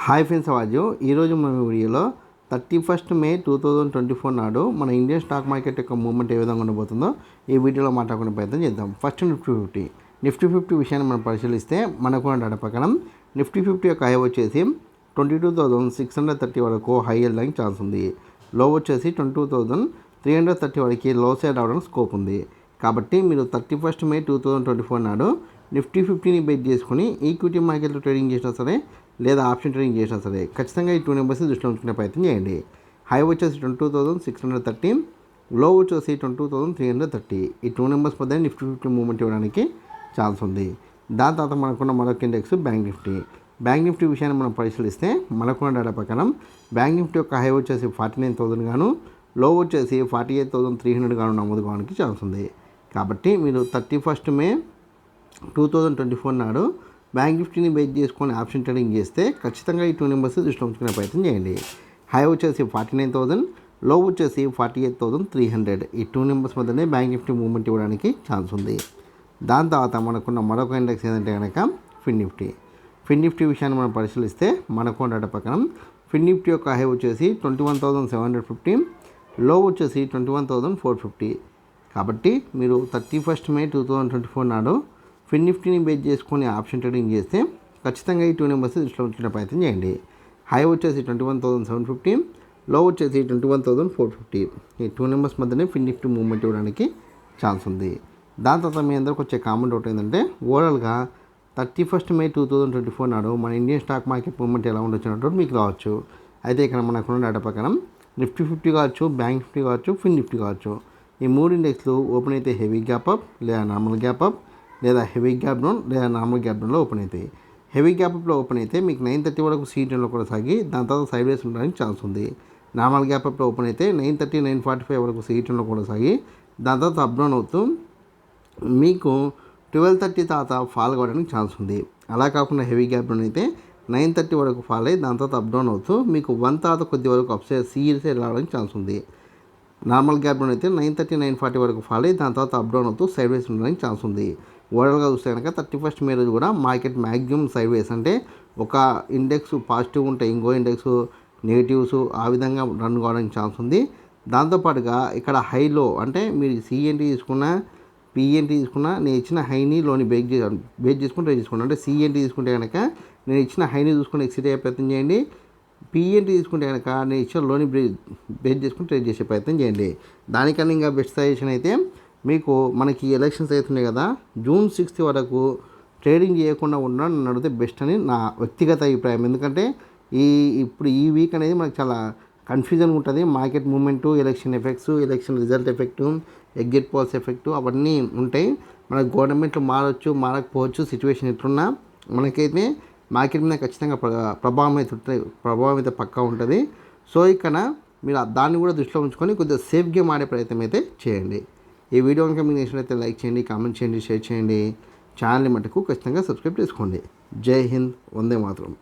Hi friends, అవాజు ఈరోజు మన వీడియోలో 31 మే 2024 నాడు మన ఇండియన్ స్టాక్ మార్కెట్ యొక్క మూవ్మెంట్ ఏ విధంగా ఉండబోతుందో ఈ వీడియోలో మాట్లాడుకునే ప్రయత్నం చేద్దాం. ఫస్ట్ నిఫ్టీ ఫిఫ్టీ విషయాన్ని మనం పరిశీలిస్తే మనకున్న డేటా ప్రకారం నిఫ్టీ 50 యొక్క హై వచ్చేసి 22,630 వరకు హై వెళ్ళడానికి ఛాన్స్ ఉంది. లో వచ్చేసి 22,330 వరకు లో సైడ్ అవడానికి స్కోప్ ఉంది. కాబట్టి మీరు 31 మే 2024 నాడు నిఫ్టీ 50ని బేస్ చేసుకుని ఈక్విటీ మార్కెట్లో ట్రేడింగ్ చేసినా సరే లేదా ఆప్షన్ ట్రేడింగ్ చేసినా సరే ఖచ్చితంగా ఈ 2 నెంబర్స్ దృష్టిలో ఉంచుకునే ప్రయత్నం చేయండి. హై వచ్చేసి 22,630, లో వచ్చేసి 22,330. ఈ 2 నెంబర్స్ మధ్య నిఫ్టీ 50 మూవ్మెంట్ ఇవ్వడానికి ఛాన్స్ ఉంది. దాని తర్వాత మనకున్న మరొక ఇండెక్స్ బ్యాంక్ నిఫ్టీ విషయాన్ని మనం పరిశీలిస్తే మనకున్న డేటా ప్రకారం బ్యాంక్ నిఫ్టీ యొక్క హై వచ్చేసి 49,000 గాను, లో వచ్చేసి 48,300 గాను నమోదు కావడానికి ఛాన్స్ ఉంది. కాబట్టి మీరు 31 మే 2024 నాడు బ్యాంక్ నిఫ్టీని బేస్ చేసుకొని ఆప్షన్ ట్రేడింగ్ చేస్తే ఖచ్చితంగా ఈ 2 నెంబర్స్ దృష్టిలో ఉంచుకునే ప్రయత్నం చేయండి. హై వచ్చేసి 49,000, లో వచ్చేసి 48,300. ఈ 2 నెంబర్స్ మధ్యనే బ్యాంక్ నిఫ్టీ మూవ్మెంట్ ఇవ్వడానికి ఛాన్స్ ఉంది. దాని తర్వాత మనకున్న మరొక ఇండెక్స్ ఏంటంటే కనుక ఫిన్ నిఫ్టీ విషయాన్ని మనం పరిశీలిస్తే మనకున్న డేటా ప్రకారం ఫిన్ నిఫ్టీ యొక్క హై వచ్చేసి 21,750, లో వచ్చేసి 21,450. కాబట్టి మీరు 31 మే 2024 నాడు ఫిన్ నిఫ్టీని బేస్ చేసుకొని ఆప్షన్ ట్రేడింగ్ చేస్తే ఖచ్చితంగా ఈ 2 నెంబర్స్ దృష్టిలో ఉంచుకునే ప్రయత్నం చేయండి. హై వచ్చేసి 21,750, లో వచ్చేసి 21,450. ఈ 2 నెంబర్స్ మధ్యనే ఫిన్ నిఫ్టీ మూవ్మెంట్ ఇవ్వడానికి ఛాన్స్ ఉంది. దాని తర్వాత మీ అందరికి వచ్చే కామెంట్ ఒకటి ఏంటంటే ఓవరాల్గా 31 మే 2024 నాడు మన ఇండియన్ స్టాక్ మార్కెట్ మూవ్మెంట్ ఎలా ఉండొచ్చినట్టు మీకు రావచ్చు. అయితే ఇక్కడ మనకున్న డేటా ప్రకారం నిఫ్టీ 50 కావచ్చు, బ్యాంక్ నిఫ్టీ కావచ్చు, ఫిన్ నిఫ్టీ కావచ్చు, ఈ 3 ఇండెక్స్లు ఓపెన్ అయితే హెవీ గ్యాప్ అప్ లేదా నార్మల్ గ్యాప్ అప్ లేదా హెవీ గ్యాప్ డౌన్ లేదా నార్మల్ గ్యాప్ డౌన్లో ఓపెన్ అవుతాయి. హెవీ గ్యాప్ అప్లో ఓపెన్ అయితే మీకు 930 వరకు సీట్లలో కూడా సాగి దాని తర్వాత సైడ్ వేస్ ఉండడానికి ఛాన్స్ ఉంది. నార్మల్ గ్యాప్ అప్లో ఓపెన్ అయితే 930, 945 వరకు సీట్లలో కూడా సాగి దాని తర్వాత అప్ డౌన్ అవుతూ మీకు 1230 తర్వాత ఫాల్ కావడానికి ఛాన్స్ ఉంది. అలా కాకుండా హెవీ గ్యాప్ డౌన్ అయితే 930 వరకు ఫాల్ అయ్యి దాని తర్వాత అప్ డౌన్ అవుతూ మీకు 1 తర్వాత కొద్ది వరకు అప్ సైడ్ సైడ్ రావడానికి ఛాన్స్ ఉంది. నార్మల్ గ్యాప్ డౌన్ అయితే 930, 940 వరకు ఫాల్ అయ్యి దాని తర్వాత అప్ డౌన్ అవుతూ సైడ్ వేస్ ఉండడానికి ఛాన్స్ ఉంది. ఓవరాల్గా చూస్తే కనుక 31 మే రోజు కూడా మార్కెట్ మ్యాక్సిమం సైడ్ వేస్ అంటే ఒక ఇండెక్స్ పాజిటివ్ ఉంటే ఇంకో ఇండెక్స్ నెగిటివ్స్ ఆ విధంగా రన్ కావడానికి ఛాన్స్ ఉంది. దాంతోపాటుగా ఇక్కడ హైలో అంటే మీరు సిఎన్టీ తీసుకున్నా పిఎన్టీ తీసుకున్నా నేను ఇచ్చిన హైని లోని బేస్ చేసుకుని ట్రేడ్ చేసుకోండి. అంటే సిఎన్టీ తీసుకుంటే కనుక నేను ఇచ్చిన హైని చూసుకుని ఎక్సిట్ అయ్యే ప్రయత్నం చేయండి. పిఎన్టీ తీసుకుంటే కనుక నేను ఇచ్చిన లోని బేస్ చేసుకుని ట్రేడ్ చేసే ప్రయత్నం చేయండి. దానికన్నా ఇంకా బెస్ట్ సజెషన్ అయితే మీకు మనకి ఎలక్షన్స్ అవుతున్నాయి కదా, జూన్ 6 వరకు ట్రేడింగ్ చేయకుండా ఉండడం నన్ను అడిగితే బెస్ట్ అని నా వ్యక్తిగత అభిప్రాయం. ఎందుకంటే ఇప్పుడు ఈ వీక్ అనేది మనకు చాలా కన్ఫ్యూజన్గా ఉంటుంది. Market movement, election effects, election result effect, exit polls effect అవన్నీ ఉంటాయి. మన గవర్నమెంట్లు మారచ్చు, మారకపోవచ్చు, సిచ్యువేషన్ ఎట్లున్నా మనకైతే మార్కెట్ మీద ఖచ్చితంగా ప్రభావం అయితే పక్కా ఉంటుంది. సో ఇక్కడ మీరు దాన్ని కూడా దృష్టిలో ఉంచుకొని కొద్దిగా సేఫ్ గేమ్ ఆడే ప్రయత్నం అయితే చేయండి. ఈ వీడియో కనుక మీకు నచ్చినట్లయితే లైక్ చేయండి, కామెంట్ చేయండి, షేర్ చేయండి. ఛానల్ని మటుకు ఖచ్చితంగా సబ్స్క్రైబ్ చేసుకోండి. జై హింద్, వందే మాతరం.